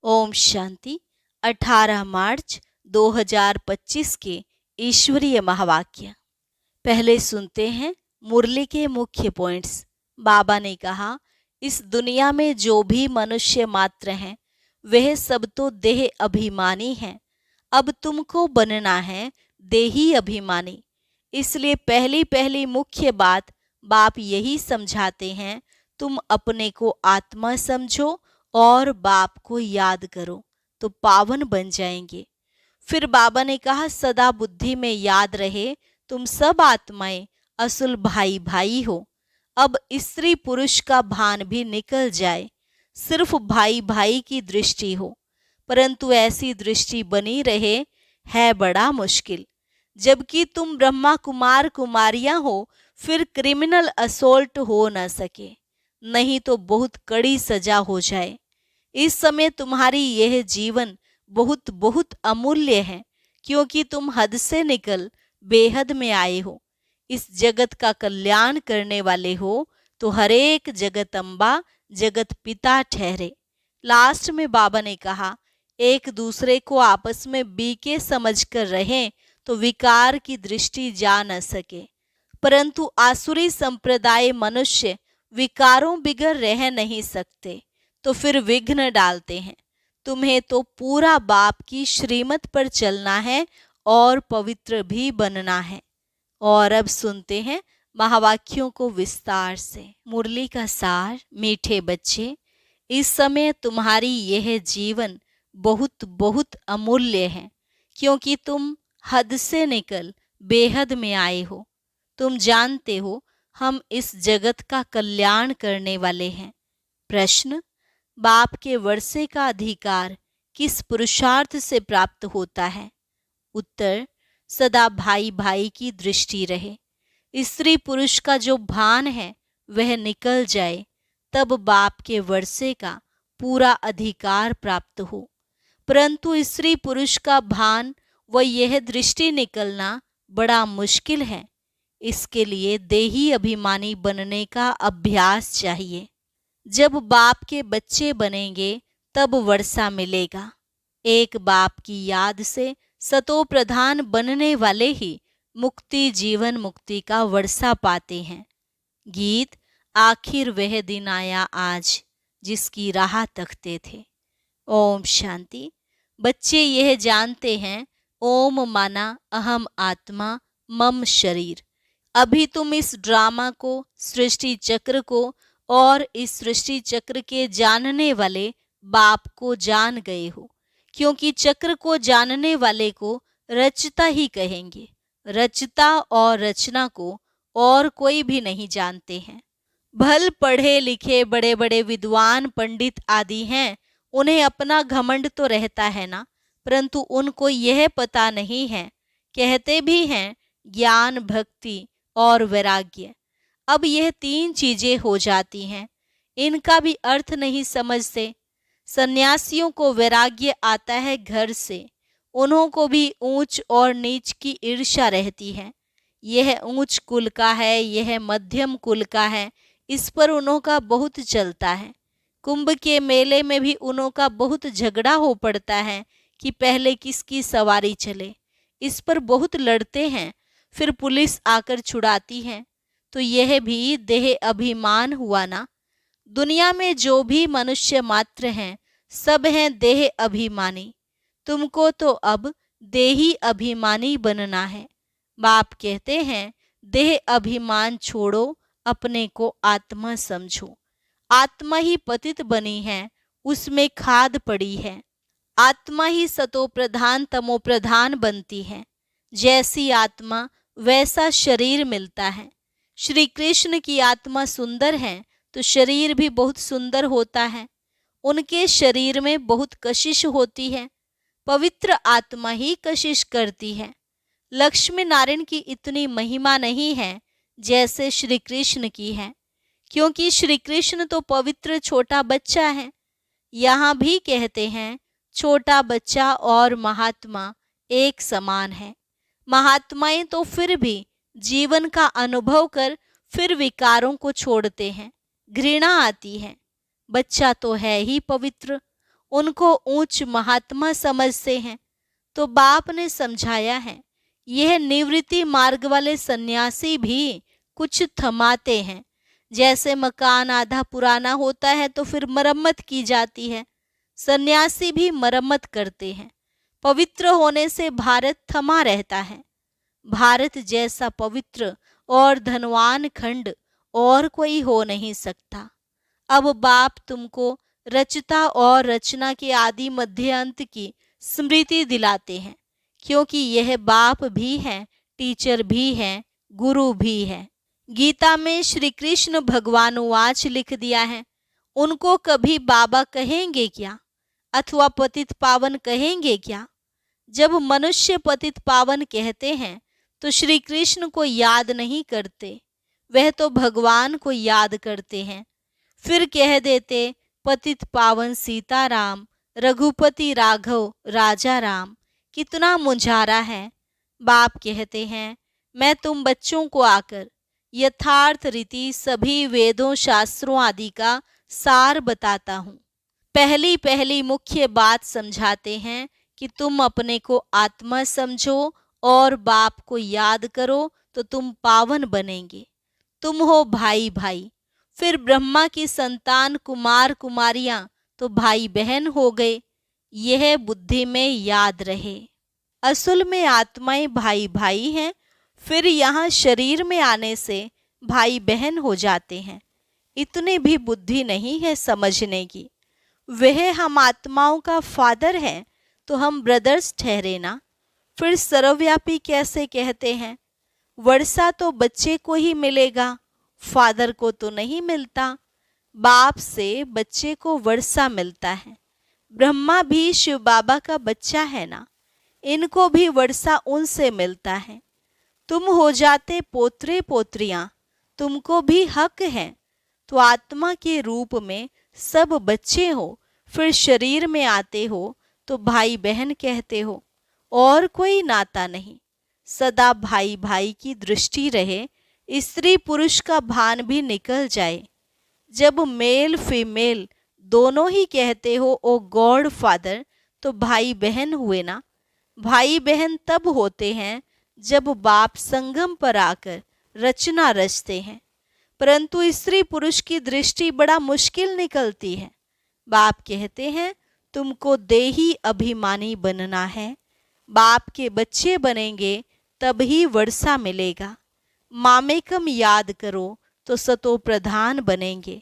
ओम शांति। 18 मार्च 2025 के ईश्वरीय महावाक्य। पहले सुनते हैं मुरली के मुख्य पॉइंट्स। बाबा ने कहा, इस दुनिया में जो भी मनुष्य मात्र हैं वह सब तो देह अभिमानी हैं। अब तुमको बनना है देही अभिमानी। इसलिए पहली पहली मुख्य बात बाप यही समझाते हैं, तुम अपने को आत्मा समझो और बाप को याद करो तो पावन बन जाएंगे। फिर बाबा ने कहा, सदा बुद्धि में याद रहे तुम सब आत्माएं असुल भाई भाई हो। अब स्त्री पुरुष का भान भी निकल जाए, सिर्फ भाई भाई की दृष्टि हो। परंतु ऐसी दृष्टि बनी रहे है बड़ा मुश्किल। जबकि तुम ब्रह्मा कुमार कुमारियां हो, फिर क्रिमिनल असोल्ट हो न सके, नहीं तो बहुत कड़ी सजा हो जाए। इस समय तुम्हारी यह जीवन बहुत बहुत अमूल्य है, क्योंकि तुम हद से निकल बेहद में आए हो। इस जगत का कल्याण करने वाले हो, तो हरेक जगत अम्बा जगत पिता ठहरे। लास्ट में बाबा ने कहा, एक दूसरे को आपस में बीके समझकर रहें तो विकार की दृष्टि जा न सके। परंतु आसुरी संप्रदाय मनुष्य विकारों बिगर रह नहीं सकते, तो फिर विघ्न डालते हैं। तुम्हें तो पूरा बाप की श्रीमत पर चलना है और पवित्र भी बनना है। और अब सुनते हैं महावाक्यों को विस्तार से। मुरली का सार। मीठे बच्चे, इस समय तुम्हारी यह जीवन बहुत बहुत अमूल्य है, क्योंकि तुम हद से निकल बेहद में आए हो। तुम जानते हो हम इस जगत का कल्याण करने वाले हैं। प्रश्न, बाप के वर्षे का अधिकार किस पुरुषार्थ से प्राप्त होता है? उत्तर, सदा भाई भाई की दृष्टि रहे। स्त्री पुरुष का जो भान है वह निकल जाए, तब बाप के वर्षे का पूरा अधिकार प्राप्त हो। परंतु स्त्री पुरुष का भान व यह दृष्टि निकलना बड़ा मुश्किल है। इसके लिए देही अभिमानी बनने का अभ्यास चाहिए। जब बाप के बच्चे बनेंगे तब वर्षा मिलेगा। एक बाप की याद से सतो प्रधान बनने वाले ही मुक्ति जीवन मुक्ति का वर्षा पाते हैं। गीत, आखिर वह दिन आया आज जिसकी राह तकते थे। ओम शांति। बच्चे यह जानते हैं, ओम माना अहम आत्मा मम शरीर। अभी तुम इस ड्रामा को, सृष्टि चक्र को और इस सृष्टि चक्र के जानने वाले बाप को जान गए हो, क्योंकि चक्र को जानने वाले को रचता ही कहेंगे। रचता और रचना को और कोई भी नहीं जानते हैं। भल पढ़े लिखे बड़े बड़े विद्वान पंडित आदि हैं, उन्हें अपना घमंड तो रहता है ना, परंतु उनको यह पता नहीं है। कहते भी हैं ज्ञान, भक्ति और वैराग्य। अब यह 3 चीजें हो जाती हैं, इनका भी अर्थ नहीं समझते। सन्यासियों को वैराग्य आता है घर से, उन्हों को भी ऊंच और नीच की ईर्ष्या रहती है। यह ऊंच कुल का है, यह मध्यम कुल का है, इस पर उन्हों का बहुत चलता है। कुंभ के मेले में भी उन्हों का बहुत झगड़ा हो पड़ता है कि पहले किसकी सवारी चले। इस पर बहुत लड़ते हैं, फिर पुलिस आकर छुड़ाती है। तो यह भी देह अभिमान हुआ ना। दुनिया में जो भी मनुष्य मात्र हैं सब हैं देह अभिमानी। तुमको तो अब देही अभिमानी बनना है। बाप कहते हैं, देह अभिमान छोड़ो, अपने को आत्मा समझो। आत्मा ही पतित बनी है, उसमें खाद पड़ी है। आत्मा ही सतो प्रधान तमो प्रधान बनती है। जैसी आत्मा वैसा शरीर मिलता है। श्री कृष्ण की आत्मा सुंदर है तो शरीर भी बहुत सुंदर होता है। उनके शरीर में बहुत कशिश होती है। पवित्र आत्मा ही कशिश करती है। लक्ष्मी नारायण की इतनी महिमा नहीं है जैसे श्री कृष्ण की है, क्योंकि श्री कृष्ण तो पवित्र छोटा बच्चा है। यहाँ भी कहते हैं छोटा बच्चा और महात्मा एक समान है। महात्माएं तो फिर भी जीवन का अनुभव कर फिर विकारों को छोड़ते हैं। घृणा आती है। बच्चा तो है ही पवित्र, उनको ऊंच महात्मा समझते हैं। तो बाप ने समझाया है, यह निवृत्ति मार्ग वाले सन्यासी भी कुछ थमाते हैं। जैसे मकान आधा पुराना होता है तो फिर मरम्मत की जाती है, सन्यासी भी मरम्मत करते हैं। पवित्र होने से भारत थमा रहता है। भारत जैसा पवित्र और धनवान खंड और कोई हो नहीं सकता। अब बाप तुमको रचता और रचना के आदि मध्य अंत की स्मृति दिलाते हैं, क्योंकि यह बाप भी हैं, टीचर भी हैं, गुरु भी है। गीता में श्री कृष्ण भगवान वाच लिख दिया है। उनको कभी बाबा कहेंगे क्या, अथवा पतित पावन कहेंगे क्या? जब मनुष्य पतित पावन कहते हैं तो श्री कृष्ण को याद नहीं करते, वह तो भगवान को याद करते हैं। फिर कह देते पतित पावन सीताराम, रघुपति राघव राजा राम। कितना मुंझारा है। बाप कहते हैं, मैं तुम बच्चों को आकर यथार्थ रीति सभी वेदों शास्त्रों आदि का सार बताता हूँ। पहली पहली मुख्य बात समझाते हैं कि तुम अपने को आत्मा समझो और बाप को याद करो तो तुम पावन बनेंगे। तुम हो भाई भाई, फिर ब्रह्मा की संतान कुमार कुमारियां तो भाई बहन हो गए। यह बुद्धि में याद रहे। असल में आत्माएं भाई भाई हैं, फिर यहाँ शरीर में आने से भाई बहन हो जाते हैं। इतनी भी बुद्धि नहीं है समझने की। वह हम आत्माओं का फादर है तो हम ब्रदर्स ठहरे ना। फिर सर्वव्यापी कैसे कहते हैं? वर्षा तो बच्चे को ही मिलेगा, फादर को तो नहीं मिलता। बाप से बच्चे को वर्षा मिलता है। ब्रह्मा भी शिव बाबा का बच्चा है ना, इनको भी वर्षा उनसे मिलता है। तुम हो जाते पोत्रे पोत्रियां, तुमको भी हक है। तो आत्मा के रूप में सब बच्चे हो, फिर शरीर में आते हो तो भाई बहन कहते हो, और कोई नाता नहीं। सदा भाई भाई की दृष्टि रहे, स्त्री पुरुष का भान भी निकल जाए। जब मेल फीमेल दोनों ही कहते हो ओ गॉड फादर, तो भाई बहन हुए ना। भाई बहन तब होते हैं जब बाप संगम पर आकर रचना रचते हैं, परंतु स्त्री पुरुष की दृष्टि बड़ा मुश्किल निकलती है। बाप कहते हैं तुमको देही अभिमानी बनना है। बाप के बच्चे बनेंगे तभी वर्षा मिलेगा। मामेकम याद करो तो सतो प्रधान बनेंगे।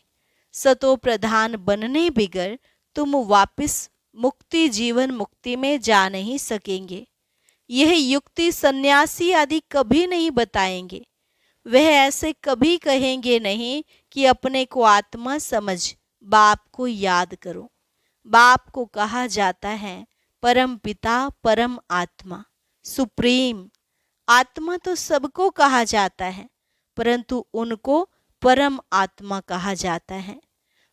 सतो प्रधान बनने बिगर तुम वापस मुक्ति जीवन मुक्ति में जा नहीं सकेंगे। यह युक्ति सन्यासी आदि कभी नहीं बताएंगे। वह ऐसे कभी कहेंगे नहीं कि अपने को आत्मा समझ बाप को याद करो। बाप को कहा जाता है परम पिता परम आत्मा, सुप्रीम। आत्मा तो सबको कहा जाता है, परंतु उनको परम आत्मा कहा जाता है।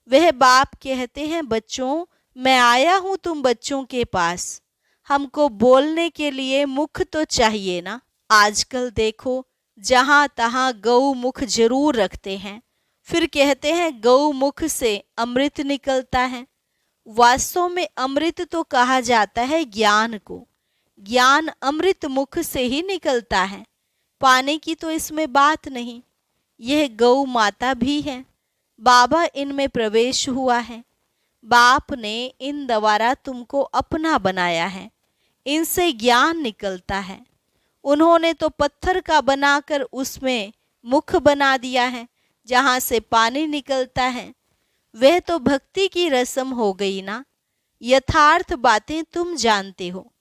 वह बाप कहते हैं बच्चों, मैं आया हूं तुम बच्चों के पास। हमको बोलने के लिए मुख तो चाहिए ना। आजकल देखो जहां तहां गौ मुख जरूर रखते हैं, फिर कहते हैं गौ मुख से अमृत निकलता है। वास्तव में अमृत तो कहा जाता है ज्ञान को। ज्ञान अमृत मुख से ही निकलता है, पाने की तो इसमें बात नहीं। यह गौ माता भी है, बाबा इनमें प्रवेश हुआ है। बाप ने इन द्वारा तुमको अपना बनाया है, इनसे ज्ञान निकलता है। उन्होंने तो पत्थर का बनाकर उसमें मुख बना दिया है जहाँ से पानी निकलता है। वह तो भक्ति की रस्म हो गई ना। यथार्थ बातें तुम जानते हो।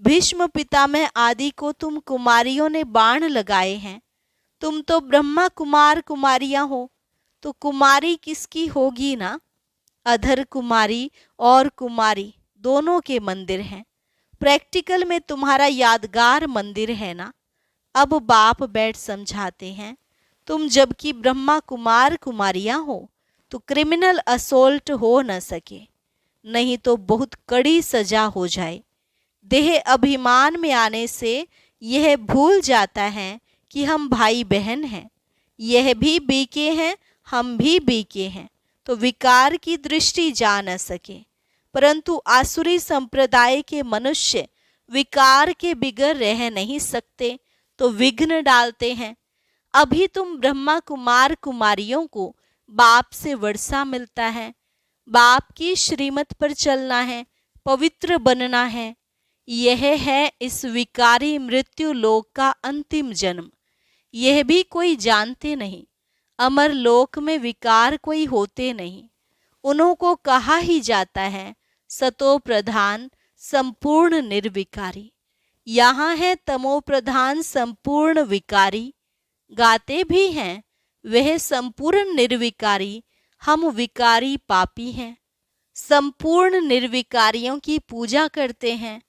भीष्म पितामह आदि को तुम कुमारियों ने बाण लगाए हैं। तुम तो ब्रह्मा कुमार कुमारियां हो, तो कुमारी किसकी होगी ना। अधर कुमारी और कुमारी दोनों के मंदिर हैं। प्रैक्टिकल में तुम्हारा यादगार मंदिर है ना। अब बाप बैठ समझाते हैं, तुम जबकि ब्रह्मा कुमार कुमारियां हो तो क्रिमिनल असोल्ट हो न सके, नहीं तो बहुत कड़ी सजा हो जाए। देह अभिमान में आने से यह भूल जाता है कि हम भाई बहन हैं। यह भी बीके हैं, हम भी बीके हैं, तो विकार की दृष्टि जा न सके। परंतु आसुरी संप्रदाय के मनुष्य विकार के बिगर रह नहीं सकते तो विघ्न डालते हैं। अभी तुम ब्रह्मा कुमार कुमारियों को बाप से वर्षा मिलता है, बाप की श्रीमत पर चलना है, पवित्र बनना है। यह है इस विकारी मृत्यु लोक का अंतिम जन्म। यह भी कोई जानते नहीं। अमर लोक में विकार कोई होते नहीं। उन्हों को कहा ही जाता है सतो प्रधान संपूर्ण निर्विकारी। यहाँ है तमो प्रधान संपूर्ण विकारी। गाते भी हैं वह संपूर्ण निर्विकारी, हम विकारी पापी हैं। संपूर्ण निर्विकारियों की पूजा करते हैं।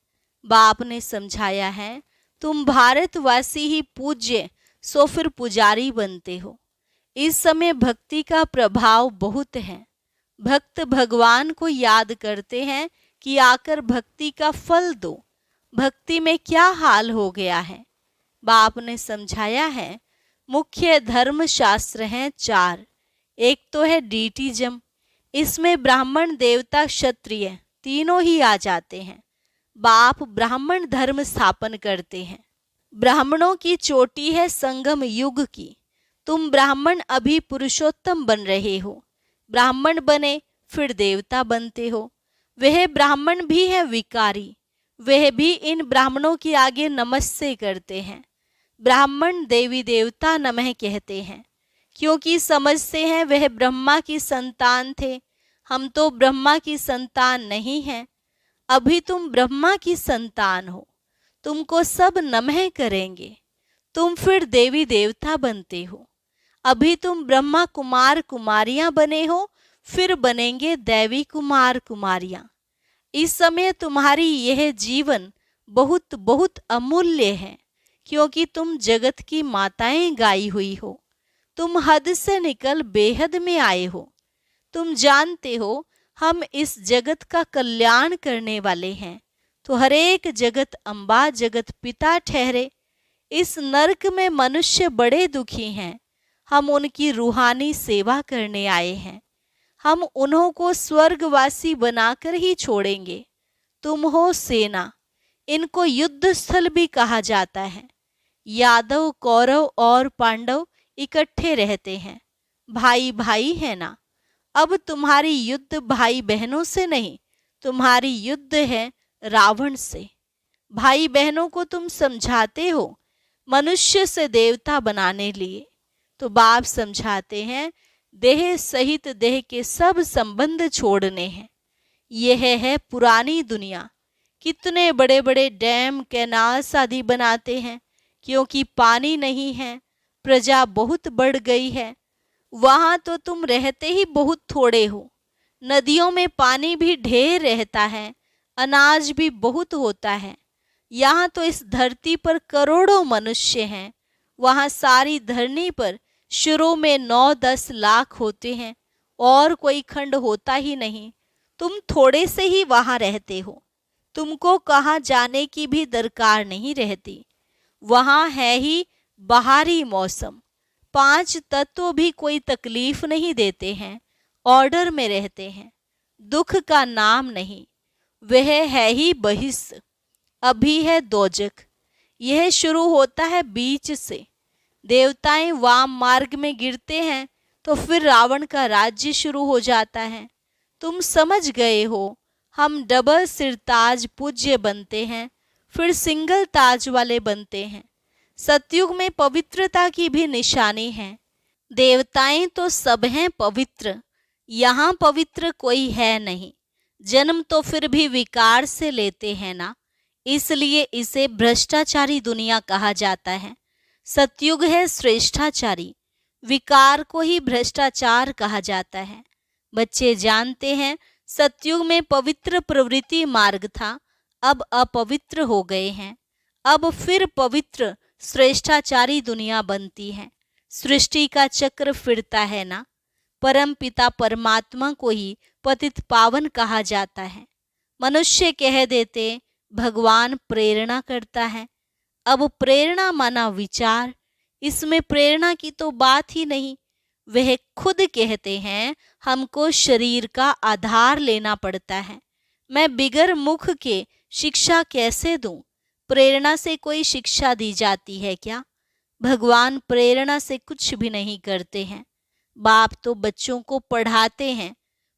बाप ने समझाया है तुम भारतवासी ही पूज्य सो फिर पुजारी बनते हो। इस समय भक्ति का प्रभाव बहुत है। भक्त भगवान को याद करते हैं कि आकर भक्ति का फल दो। भक्ति में क्या हाल हो गया है। बाप ने समझाया है मुख्य धर्म शास्त्र हैं 4। एक तो है डीटीजम, इसमें ब्राह्मण देवता क्षत्रिय तीनों ही आ जाते हैं। बाप ब्राह्मण धर्म स्थापन करते हैं। ब्राह्मणों की चोटी है संगम युग की। तुम ब्राह्मण अभी पुरुषोत्तम बन रहे हो। ब्राह्मण बने फिर देवता बनते हो। वह ब्राह्मण भी है विकारी, वह भी इन ब्राह्मणों के आगे नमस्ते करते हैं। ब्राह्मण देवी देवता नमः कहते हैं क्योंकि समझते हैं वह ब्रह्मा की संतान थे, हम तो ब्रह्मा की संतान नहीं हैं। अभी तुम ब्रह्मा की संतान हो, तुमको सब नमः करेंगे, तुम फिर देवी देवता बनते हो। अभी तुम ब्रह्मा कुमार कुमारियां बने हो, फिर बनेंगे देवी कुमार कुमारियां। इस समय तुम्हारी यह जीवन बहुत बहुत अमूल्य है क्योंकि तुम जगत की माताएं गाई हुई हो। तुम हद से निकल बेहद में आए हो। तुम जानते हो हम इस जगत का कल्याण करने वाले हैं, तो हरेक जगत अम्बा जगत पिता ठहरे। इस नरक में मनुष्य बड़े दुखी हैं, हम उनकी रूहानी सेवा करने आए हैं। हम उन्हों को स्वर्गवासी बनाकर ही छोड़ेंगे। तुम हो सेना, इनको युद्ध स्थल भी कहा जाता है। यादव कौरव और पांडव इकट्ठे रहते हैं, भाई भाई है ना। अब तुम्हारी युद्ध भाई बहनों से नहीं, तुम्हारी युद्ध है रावण से। भाई बहनों को तुम समझाते हो मनुष्य से देवता बनाने लिए, तो बाप समझाते हैं देह सहित देह के सब संबंध छोड़ने हैं। यह है पुरानी दुनिया। कितने बड़े बड़े डैम कैनाल्स आदि बनाते हैं क्योंकि पानी नहीं है, प्रजा बहुत बढ़ गई है। वहाँ तो तुम रहते ही बहुत थोड़े हो। नदियों में पानी भी ढेर रहता है, अनाज भी बहुत होता है। यहाँ तो इस धरती पर करोड़ों मनुष्य हैं, वहाँ सारी धरनी पर शुरू में 9-10 लाख होते हैं और कोई खंड होता ही नहीं। तुम थोड़े से ही वहाँ रहते हो, तुमको कहाँ जाने की भी दरकार नहीं रहती। वहाँ है ही बाहरी मौसम। 5 तत्व भी कोई तकलीफ नहीं देते हैं, ऑर्डर में रहते हैं। दुख का नाम नहीं, वह है ही बहिष्ठ। अभी है दोजख, यह शुरू होता है बीच से। देवताएं वाम मार्ग में गिरते हैं तो फिर रावण का राज्य शुरू हो जाता है। तुम समझ गए हो, हम डबल सिरताज पूज्य बनते हैं, फिर सिंगल ताज वाले बनते हैं। सतयुग में पवित्रता की भी निशानी है। देवताएं तो सब हैं पवित्र, यहाँ पवित्र कोई है नहीं। जन्म तो फिर भी विकार से लेते हैं ना, इसलिए इसे भ्रष्टाचारी दुनिया कहा जाता है। सतयुग है श्रेष्ठाचारी, विकार को ही भ्रष्टाचार कहा जाता है। बच्चे जानते हैं सतयुग में पवित्र प्रवृत्ति मार्ग था, अब अपवित्र हो गए हैं। अब फिर पवित्र श्रेष्ठाचारी दुनिया बनती है। सृष्टि का चक्र फिरता है ना। परम पिता परमात्मा को ही पतित पावन कहा जाता है। मनुष्य कह देते भगवान प्रेरणा करता है। अब प्रेरणा माना विचार, इसमें प्रेरणा की तो बात ही नहीं। वह खुद कहते हैं हमको शरीर का आधार लेना पड़ता है, मैं बिगर मुख के शिक्षा कैसे दूं? प्रेरणा से कोई शिक्षा दी जाती है क्या? भगवान प्रेरणा से कुछ भी नहीं करते हैं। बाप तो बच्चों को पढ़ाते हैं,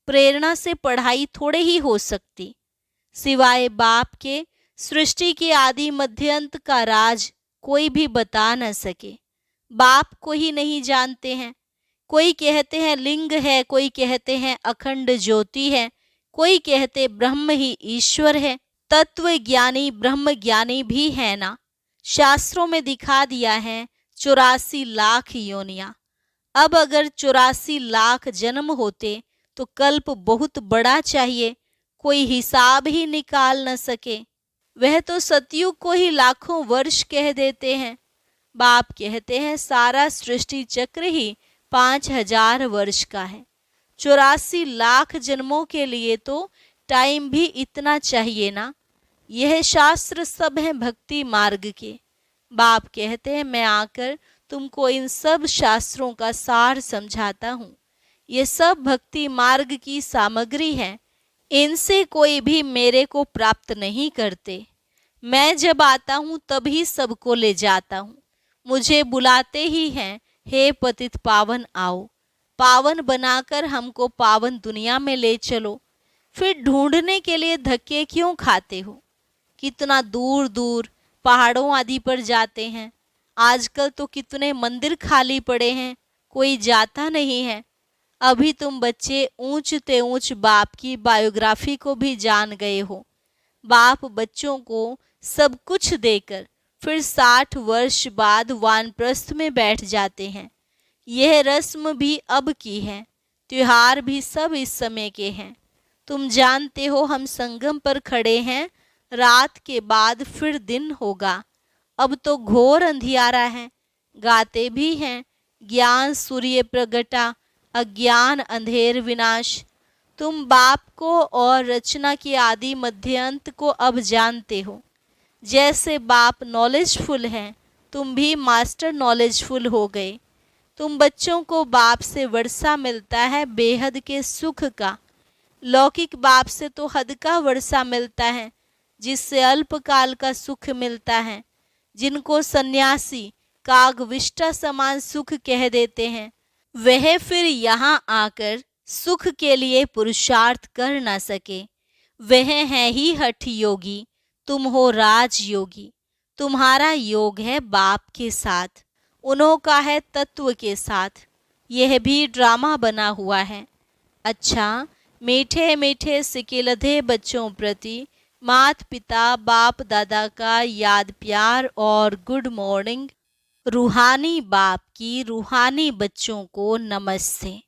प्रेरणा से पढ़ाई थोड़े ही हो सकती। सिवाय बाप के सृष्टि के आदि मध्य अंत का राज कोई भी बता न सके। बाप को ही नहीं जानते हैं। कोई कहते हैं लिंग है, कोई कहते हैं अखंड ज्योति है, कोई कहते ब्रह्म ही ईश्वर है। तत्व ज्ञानी ब्रह्म ज्ञानी भी है ना। शास्त्रों में दिखा दिया है 84 लाख योनियां। अब अगर 84 लाख जन्म होते तो कल्प बहुत बड़ा चाहिए, कोई हिसाब ही निकाल न सके। वह तो सतयुग को ही लाखों वर्ष कह देते हैं। बाप कहते हैं सारा सृष्टि चक्र ही 5000 वर्ष का है। 84 लाख जन्मों के लिए तो टाइम भी इतना चाहिए ना। यह शास्त्र सब हैं भक्ति मार्ग के। बाप कहते हैं मैं आकर तुमको इन सब शास्त्रों का सार समझाता हूँ। ये सब भक्ति मार्ग की सामग्री है। इनसे कोई भी मेरे को प्राप्त नहीं करते। मैं जब आता हूँ तभी सबको ले जाता हूँ। मुझे बुलाते ही हैं, हे पतित पावन आओ, पावन बनाकर हमको पावन दुनिया में ले चलो। फिर ढूंढने के लिए धक्के क्यों खाते हो? कितना दूर दूर पहाड़ों आदि पर जाते हैं। आजकल तो कितने मंदिर खाली पड़े हैं, कोई जाता नहीं है। अभी तुम बच्चे ऊंच ते ऊंच बाप की बायोग्राफी को भी जान गए हो। बाप बच्चों को सब कुछ देकर फिर 60 वर्ष बाद वानप्रस्थ में बैठ जाते हैं। यह रस्म भी अब की है, त्योहार भी सब इस समय के हैं। तुम जानते हो हम संगम पर खड़े हैं, रात के बाद फिर दिन होगा। अब तो घोर अंधियारा है। गाते भी हैं ज्ञान सूर्य प्रगटा, अज्ञान अंधेर विनाश। तुम बाप को और रचना के आदि मध्य अंत को अब जानते हो। जैसे बाप नॉलेजफुल हैं, तुम भी मास्टर नॉलेजफुल हो गए। तुम बच्चों को बाप से वर्षा मिलता है बेहद के सुख का। लौकिक बाप से तो हद का वर्षा मिलता है, जिससे अल्पकाल का सुख मिलता है। जिनको सन्यासी कागविष्टा समान सुख कह देते हैं, वह फिर यहाँ आकर सुख के लिए पुरुषार्थ कर न सके। वह है ही हठ योगी, तुम हो राज योगी। तुम्हारा योग है बाप के साथ, उन्हों का है तत्व के साथ। यह भी ड्रामा बना हुआ है। अच्छा, मीठे मीठे सिकिलधे बच्चों प्रति मात पिता बाप दादा का याद प्यार और गुड मॉर्निंग। रूहानी बाप की रूहानी बच्चों को नमस्ते।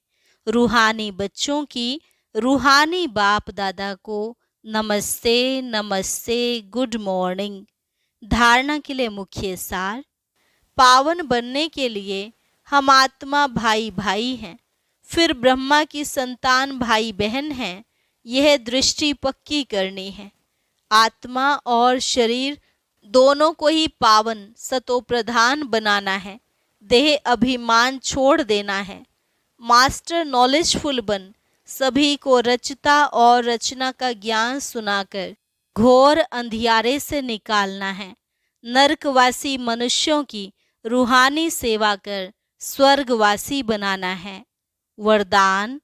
रूहानी बच्चों की रूहानी बाप दादा को नमस्ते नमस्ते, गुड मॉर्निंग। धारणा के लिए मुख्य सार। पावन बनने के लिए हम आत्मा भाई भाई हैं, फिर ब्रह्मा की संतान भाई बहन हैं। यह दृष्टि पक्की करनी है। आत्मा और शरीर दोनों को ही पावन सतो प्रधान बनाना है। देह अभिमान छोड़ देना है। मास्टर नॉलेजफुल बन सभी को रचता और रचना का ज्ञान सुनाकर घोर अंधियारे से निकालना है। नरकवासी मनुष्यों की रूहानी सेवा कर स्वर्गवासी बनाना है। वरदान।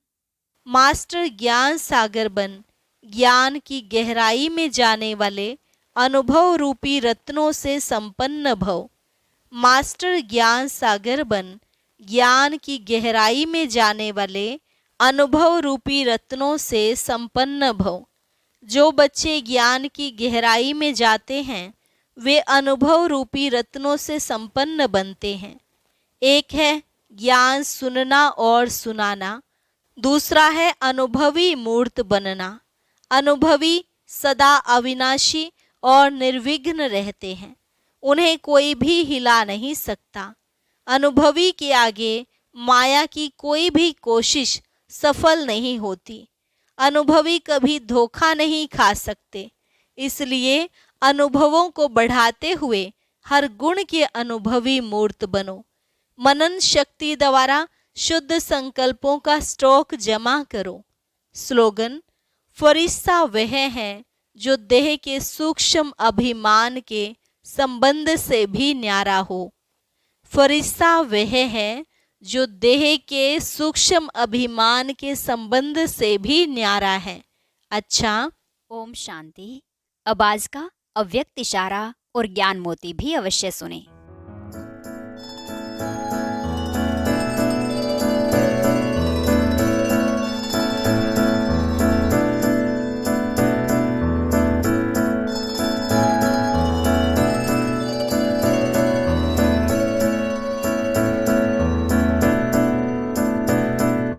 मास्टर ज्ञान सागर बन ज्ञान की गहराई में जाने वाले अनुभव रूपी रत्नों से संपन्न भव। मास्टर ज्ञान सागर बन ज्ञान की गहराई में जाने वाले अनुभव रूपी रत्नों से संपन्न भव। जो बच्चे ज्ञान की गहराई में जाते हैं वे अनुभव रूपी रत्नों से संपन्न बनते हैं। एक है ज्ञान सुनना और सुनाना, दूसरा है अनुभवी मूर्त बनना। अनुभवी सदा अविनाशी और निर्विघ्न रहते हैं, उन्हें कोई भी हिला नहीं सकता। अनुभवी के आगे माया की कोई भी कोशिश सफल नहीं होती। अनुभवी कभी धोखा नहीं खा सकते। इसलिए अनुभवों को बढ़ाते हुए हर गुण के अनुभवी मूर्त बनो। मनन शक्ति द्वारा शुद्ध संकल्पों का स्टॉक जमा करो। स्लोगन। फरिश्ता वह है जो देह के सूक्ष्म अभिमान के संबंध से भी न्यारा हो। फरिश्ता वह है जो देह के सूक्ष्म अभिमान के संबंध से भी न्यारा है। अच्छा, ओम शांति। अब आज का अव्यक्त इशारा और ज्ञान मोती भी अवश्य सुने।